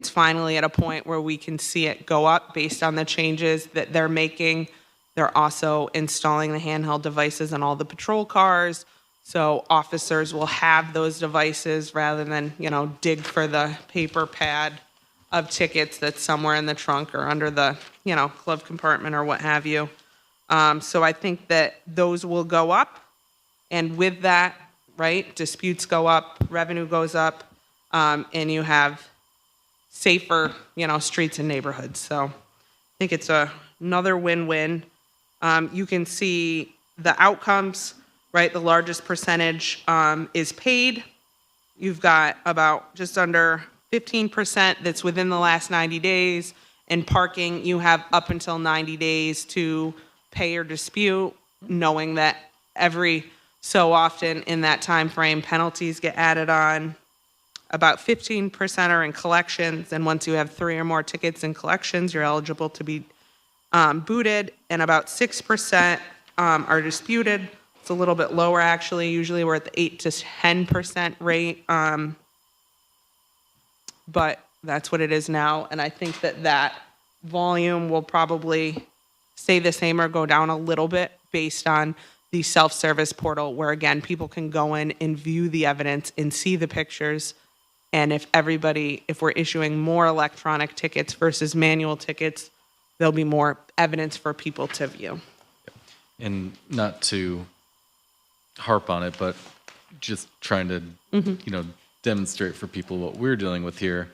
it's finally at a point where we can see it go up based on the changes that they're making. They're also installing the handheld devices on all the patrol cars. So officers will have those devices rather than, dig for the paper pad of tickets that's somewhere in the trunk or under the, glove compartment or what have you. So I think that those will go up. And with that, right, disputes go up, revenue goes up, and you have safer, streets and neighborhoods. So I think it's another win-win. You can see the outcomes, right? The largest percentage is paid. You've got about just under 15% that's within the last 90 days. And parking, you have up until 90 days to pay or dispute, knowing that every so often in that time frame, penalties get added on. About 15% are in collections, and once you have 3 or more tickets in collections, you're eligible to be booted, and about 6% are disputed. It's a little bit lower, actually. Usually we're at the 8 to 10% rate, but that's what it is now, and I think that volume will probably stay the same or go down a little bit based on the self-service portal, where, again, people can go in and view the evidence and see the pictures. And if we're issuing more electronic tickets versus manual tickets, there'll be more evidence for people to view. And not to harp on it, but just trying to, demonstrate for people what we're dealing with here.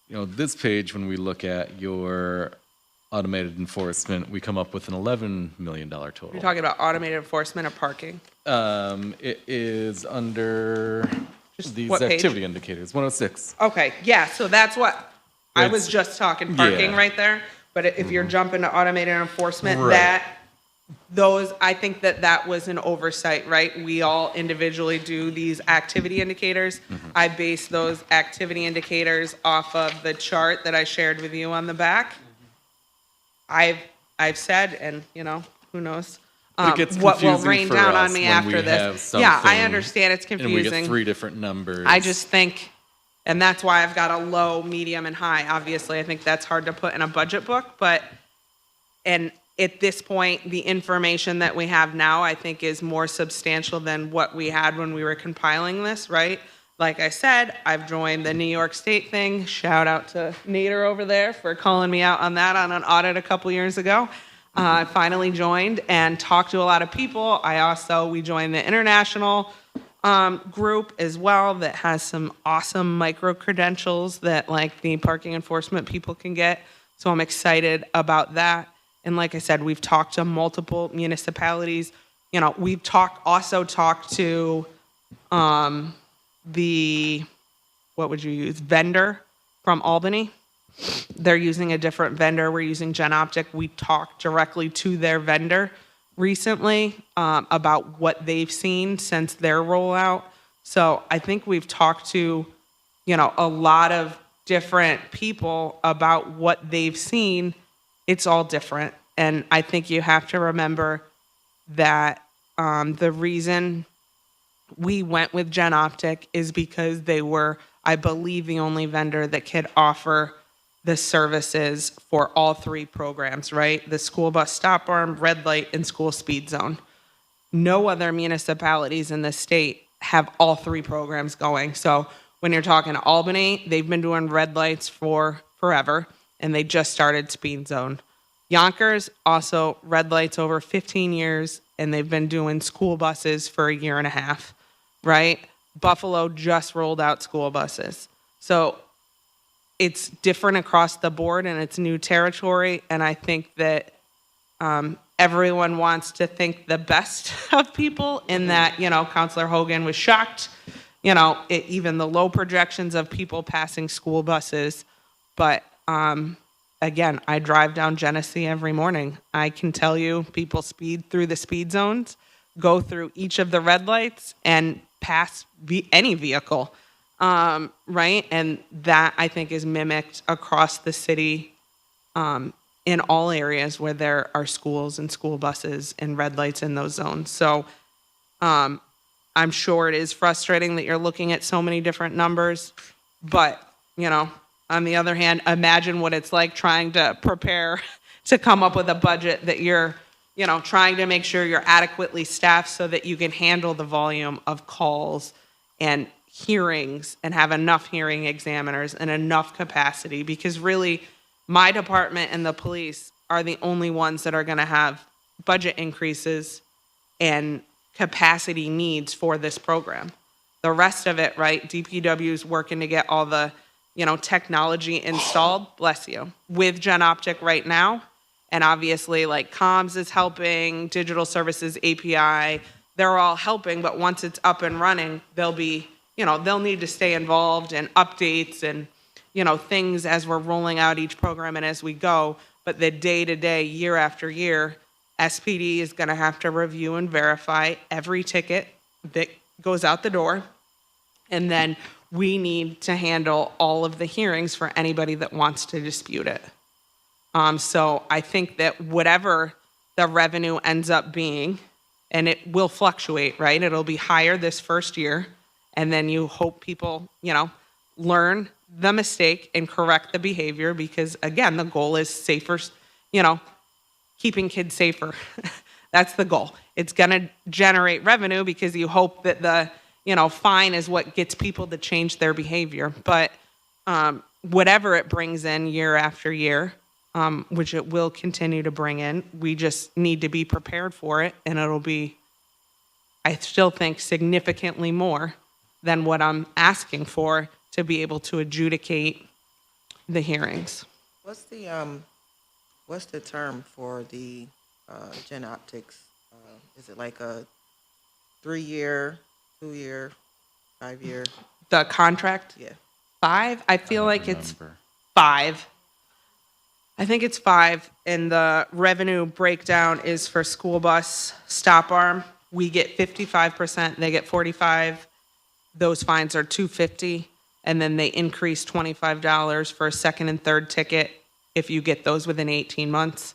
This page, when we look at your automated enforcement, we come up with an $11 million total. You're talking about automated enforcement of parking? It is under these activity indicators, 106. Okay, yeah, so that's what, I was just talking parking right there, but if you're jumping to automated enforcement, Right. I think that was an oversight, right? We all individually do these activity indicators. I base those activity indicators off of the chart that I shared with you on the back. I've said, and who knows, what will rain down on me after this. Yeah, I understand it's confusing. And we get 3 different numbers. I just think, and that's why I've got a low, medium, and high. Obviously, I think that's hard to put in a budget book, and at this point, the information that we have now, I think, is more substantial than what we had when we were compiling this, right? Like I said, I've joined the New York State thing. Shout out to Nader over there for calling me out on that on an audit a couple years ago. I finally joined and talked to a lot of people. We joined the international group as well that has some awesome micro credentials that like the parking enforcement people can get. So I'm excited about that. And like I said, we've talked to multiple municipalities. We've also talked to vendor from Albany. They're using a different vendor. We're using GenOptic. We talked directly to their vendor recently about what they've seen since their rollout. So I think we've talked to, a lot of different people about what they've seen. It's all different. And I think you have to remember that the reason we went with GenOptic is because they were, I believe, the only vendor that could offer the services for all 3 programs, right? The school bus stop arm, red light, and school speed zone. No other municipalities in the state have all 3 programs going. So when you're talking to Albany, they've been doing red lights for forever, and they just started speed zone. Yonkers, also red lights over 15 years, and they've been doing school buses for a year and a half, right? Buffalo just rolled out school buses. So it's different across the board, and it's new territory, and I think that everyone wants to think the best of people in that, Councilor Hogan was shocked, even the low projections of people passing school buses, but again, I drive down Genesee every morning. I can tell you people speed through the speed zones, go through each of the red lights, and pass any vehicle, right? And that, I think, is mimicked across the city in all areas where there are schools and school buses and red lights in those zones. So I'm sure it is frustrating that you're looking at so many different numbers, but, On the other hand, imagine what it's like trying to prepare to come up with a budget that you're, trying to make sure you're adequately staffed so that you can handle the volume of calls and hearings and have enough hearing examiners and enough capacity, because really my department and the police are the only ones that are going to have budget increases and capacity needs for this program. The rest of it, right, DPW is working to get all the, technology installed, bless you, with GenOptic right now. And obviously, like comms is helping, digital services, API, they're all helping. But once it's up and running, they'll be, they'll need to stay involved in updates and, things as we're rolling out each program and as we go. But the day-to-day, year after year, SPD is going to have to review and verify every ticket that goes out the door. And then we need to handle all of the hearings for anybody that wants to dispute it. So I think that whatever the revenue ends up being, and it will fluctuate, right? It'll be higher this first year, and then you hope people, learn the mistake and correct the behavior, because again, the goal is safer, keeping kids safer. That's the goal. It's going to generate revenue because you hope that the, fine is what gets people to change their behavior. But whatever it brings in year after year, which it will continue to bring in, we just need to be prepared for it. And it'll be, I still think, significantly more than what I'm asking for to be able to adjudicate the hearings. What's the term for the GenOptics? Is it like a 3-year, 2-year, 5-year? The contract? Yeah. 5? I feel like it's 5. I think it's 5, and the revenue breakdown is for school bus stop arm. We get 55%, they get 45. Those fines are $250, and then they increase $25 for a second and third ticket if you get those within 18 months.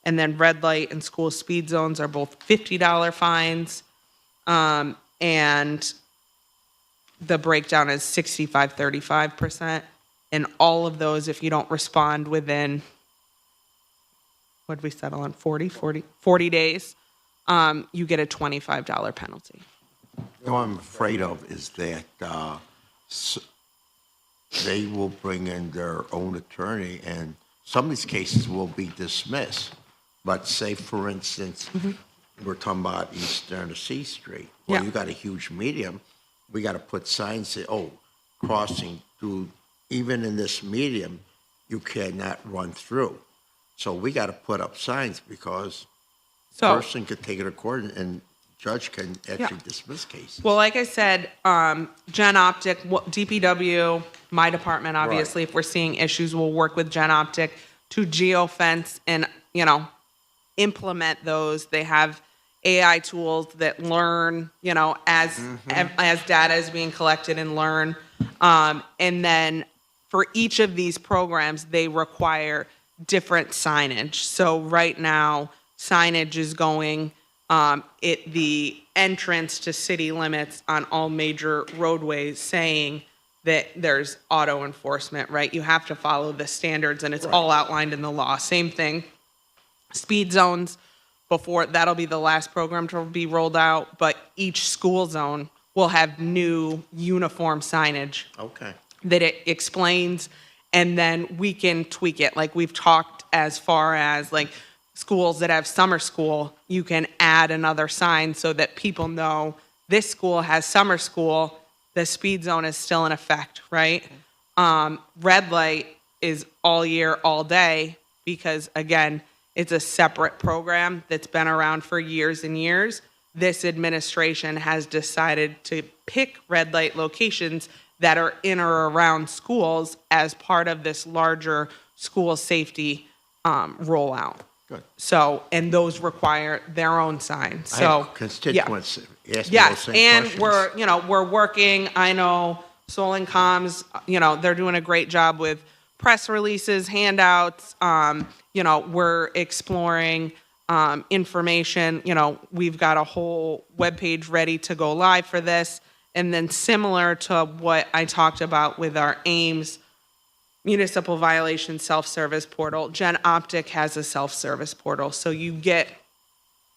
And then red light and school speed zones are both $50 fines. And the breakdown is 65, 35%. And all of those, if you don't respond within, what did we settle on, 40 days, you get a $25 penalty. What I'm afraid of is that they will bring in their own attorney, and some of these cases will be dismissed. But say, for instance, we're talking about East Tennessee Street. Well, Yeah. you got a huge medium. We got to put signs that, crossing through, even in this medium, you cannot run through. So we got to put up signs, because So, person could take it to court and judge can actually dismiss cases. well, like I said, GenOptic, DPW, my department, obviously, if we're seeing issues, we'll work with GenOptic to geofence and, implement those. They have AI tools that learn, as data is being collected and learn. And then for each of these programs, they require different signage. So right now, signage is going at the entrance to city limits on all major roadways, saying that there's auto enforcement, right? You have to follow the standards, and it's all outlined in the law. Same thing, speed zones. Before, that'll be the last program to be rolled out, but each school zone will have new uniform signage Okay. that it explains, and then we can tweak it. Like we've talked as far as like schools that have summer school, you can add another sign so that people know this school has summer school, the speed zone is still in effect, right? Red light is all year, all day, because again, it's a separate program that's been around for years and years. This administration has decided to pick red light locations that are in or around schools as part of this larger school safety rollout. Good. So, and those require their own signs. I So, have constituents asking those yes, same and questions. we're working. I know Solon Comms, they're doing a great job with press releases, handouts. We're exploring information. We've got a whole webpage ready to go live for this. And then similar to what I talked about with our Ames municipal violation self-service portal. Gen Optic has a self-service portal. So you get,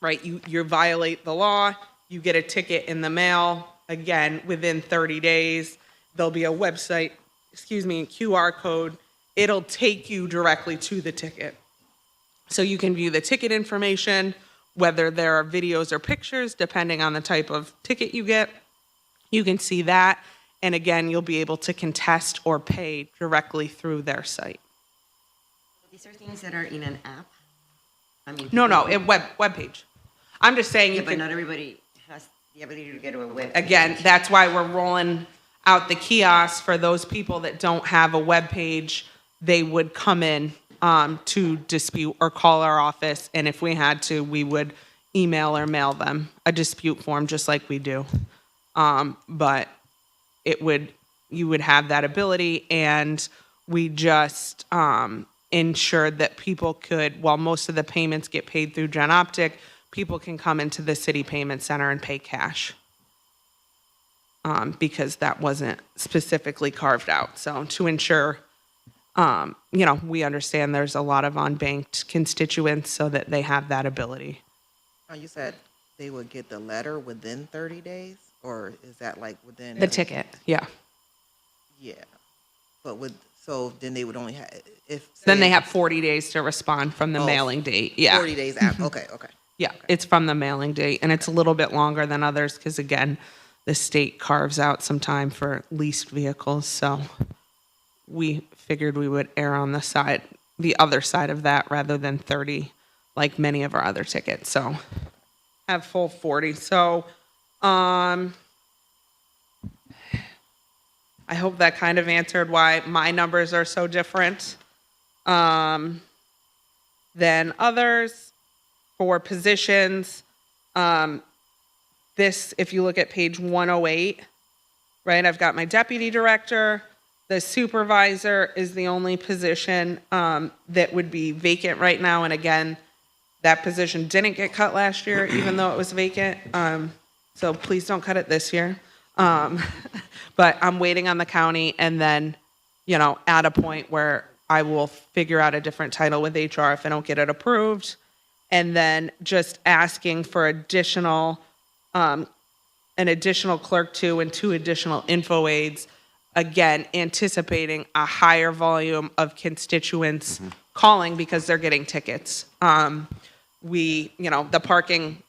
right, you violate the law, you get a ticket in the mail. Again, within 30 days, there'll be a website, QR code. It'll take you directly to the ticket. So you can view the ticket information, whether there are videos or pictures, depending on the type of ticket you get. You can see that. And again, you'll be able to contest or pay directly through their site. These are things that are in an app? I mean, No, people- web page. I'm just saying Yeah, you but can, not everybody has the ability to get to a web. again, page. that's why we're rolling out the kiosks for those people that don't have a web page. They would come in to dispute or call our office. And if we had to, we would email or mail them a dispute form just like we do. But you would have that ability, and we just ensured that people could, while most of the payments get paid through Gen Optic, people can come into the city payment center and pay cash. Because that wasn't specifically carved out. So to ensure, we understand there's a lot of unbanked constituents so that they have that ability. You said they would get the letter within 30 days, or is that like within? The ticket, yeah. Yeah, but so then they would only have, if. Then say they if have 40 days to respond from the Oh, mailing date, yeah. 40 days after, okay. Yeah, it's from the mailing date, and it's a little bit longer than others because, again, the state carves out some time for leased vehicles, so we figured we would err on the other side of that rather than 30, like many of our other tickets. So have full 40. So I hope that kind of answered why my numbers are so different than others. For positions, this, if you look at page 108, right, I've got my deputy director. The supervisor is the only position that would be vacant right now. And again, that position didn't get cut last year, even though it was vacant. So please don't cut it this year. But I'm waiting on the county, and then, at a point where I will figure out a different title with HR if I don't get it approved. And then just asking for an additional clerk 2 and 2 additional info aides, again, anticipating a higher volume of constituents calling because they're getting tickets. The parking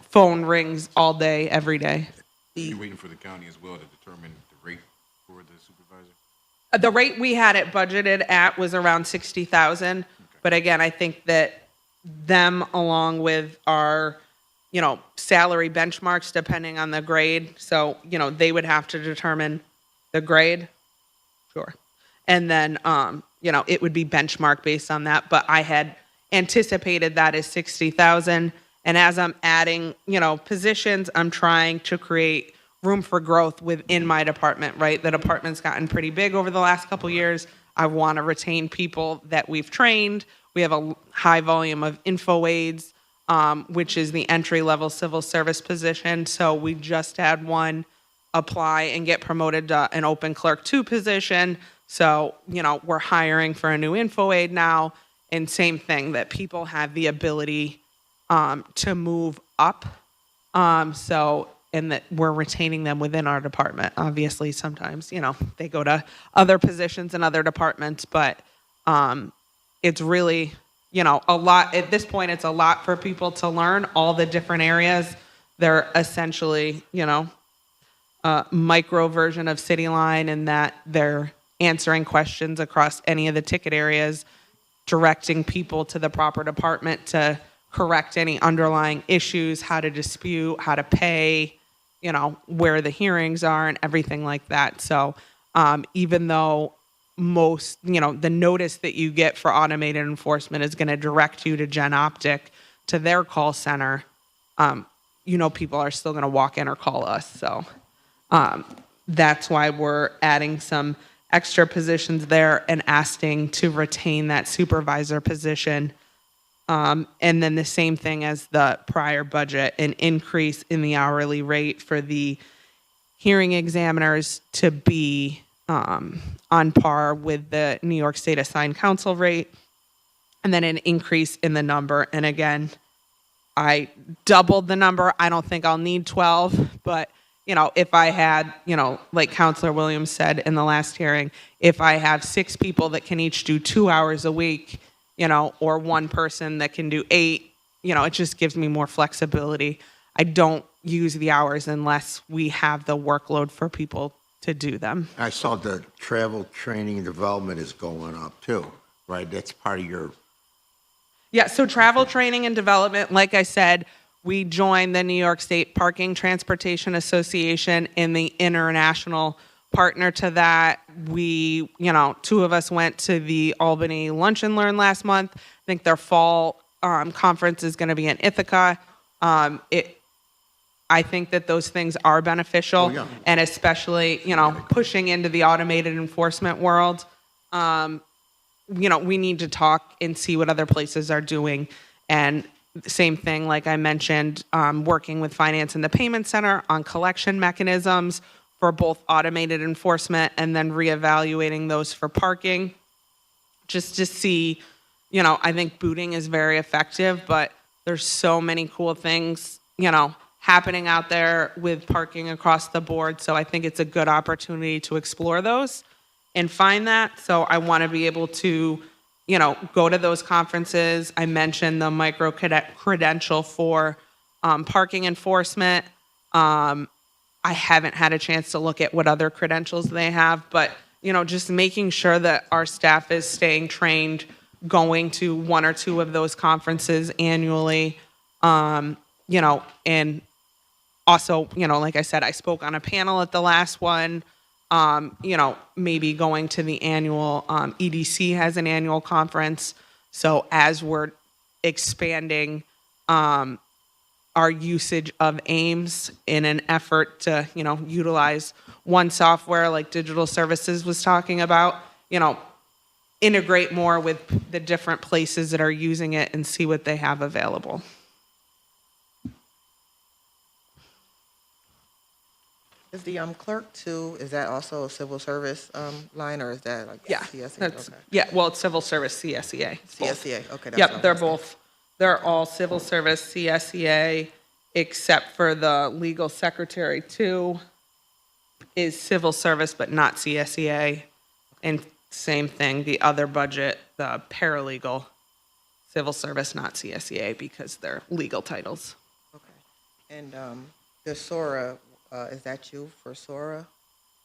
phone rings all day, every day. You're waiting for the county as well to determine the rate for the supervisor? The rate we had it budgeted at was around 60,000. But again, I think that them, along with our, salary benchmarks, depending on the grade. So, they would have to determine the grade. Sure. And then, it would be benchmarked based on that. But I had anticipated that as 60,000. And as I'm adding, positions, I'm trying to create room for growth within my department, right? The department's gotten pretty big over the last couple of years. I want to retain people that we've trained. We have a high volume of info aides, which is the entry-level civil service position. So we just had one apply and get promoted to an open clerk 2 position. So, we're hiring for a new info aide now. And same thing, that people have the ability to move up. And that we're retaining them within our department. Obviously, sometimes, they go to other positions in other departments, but it's really, a lot. At this point, it's a lot for people to learn all the different areas. They're essentially, a micro version of CityLine in that they're answering questions across any of the ticket areas, directing people to the proper department to correct any underlying issues, how to dispute, how to pay, where the hearings are and everything like that. So even though most, the notice that you get for automated enforcement is going to direct you to Gen Optic, to their call center, people are still going to walk in or call us. So that's why we're adding some extra positions there and asking to retain that supervisor position. And then the same thing as the prior budget, an increase in the hourly rate for the hearing examiners to be on par with the New York State assigned counsel rate, and then an increase in the number. And again, I doubled the number. I don't think I'll need 12, but if I had, like Counselor Williams said in the last hearing, if I have 6 people that can each do 2 hours a week, or one person that can do 8, it just gives me more flexibility. I don't use the hours unless we have the workload for people to do them. I saw the travel training and development is going up too, right? That's part of your, Yeah, so travel training and development, like I said, we joined the New York State Parking Transportation Association in the international partner to that. We, 2 of us went to the Albany Lunch and Learn last month. I think their fall conference is going to be in Ithaca. I think that those things are beneficial, and especially, pushing into the automated enforcement world. We need to talk and see what other places are doing. And same thing, like I mentioned, working with Finance and the Payment Center on collection mechanisms for both automated enforcement and then reevaluating those for parking, just to see, I think booting is very effective, but there's so many cool things, happening out there with parking across the board. So I think it's a good opportunity to explore those and find that. So I want to be able to, go to those conferences. I mentioned the micro credential for parking enforcement. I haven't had a chance to look at what other credentials they have, but, just making sure that our staff is staying trained, going to 1 or 2 of those conferences annually, and also, like I said, I spoke on a panel at the last one. Maybe going to the annual, EDC has an annual conference. So as we're expanding our usage of AIMS in an effort to, utilize one software like Digital Services was talking about, integrate more with the different places that are using it and see what they have available. Is the clerk too, is that also a civil service line, or is that like Yeah, CSEA? that's, Okay. yeah, well, it's civil service, CSEA. both. CSEA, okay. That's what I Yep, was they're asking. both, they're all civil service, CSEA, except for the legal secretary too, is civil service, but not CSEA. And same thing, the other budget, the paralegal, civil service, not CSEA, because they're legal titles. Okay. And the SORA, is that you for SORA?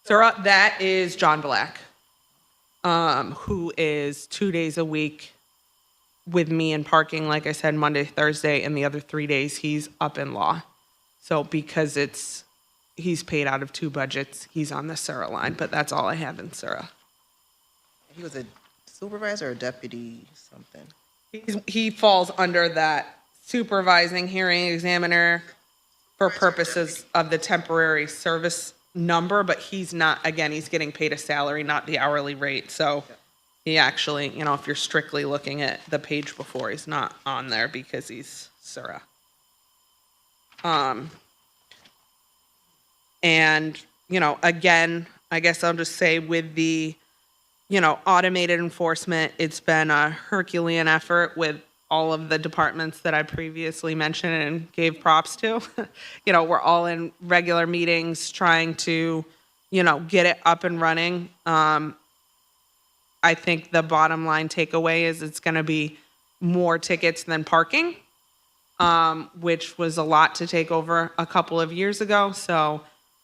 So that is John Black, who is 2 days a week with me in parking, like I said, Monday, Thursday, and the other 3 days he's up in law. So because he's paid out of 2 budgets, he's on the SURA line, but that's all I have in SURA. He was a supervisor or deputy something? He falls under that supervising hearing examiner for purposes of the temporary service number, but he's not, again, he's getting paid a salary, not the hourly rate. So he actually, if you're strictly looking at the page before, he's not on there because he's SURA. And, again, I guess I'll just say with the, automated enforcement, it's been a Herculean effort with all of the departments that I previously mentioned and gave props to. We're all in regular meetings trying to, get it up and running. I think the bottom line takeaway is it's going to be more tickets than parking, which was a lot to take over a couple of years ago. So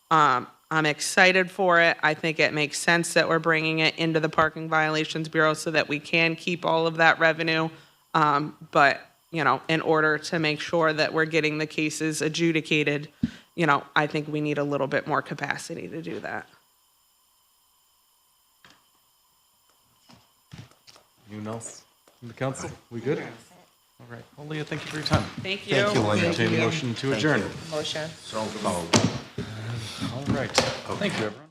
I'm excited for it. I think it makes sense that we're bringing it into the Parking Violations Bureau so that we can keep all of that revenue. But, in order to make sure that we're getting the cases adjudicated, I think we need a little bit more capacity to do that. Anyone else from the council? We good? All right. Well, Leah, thank you for your time. Thank you. Thank you, William. Entertain a motion to adjourn. Motion? so, All right. Thank you, everyone.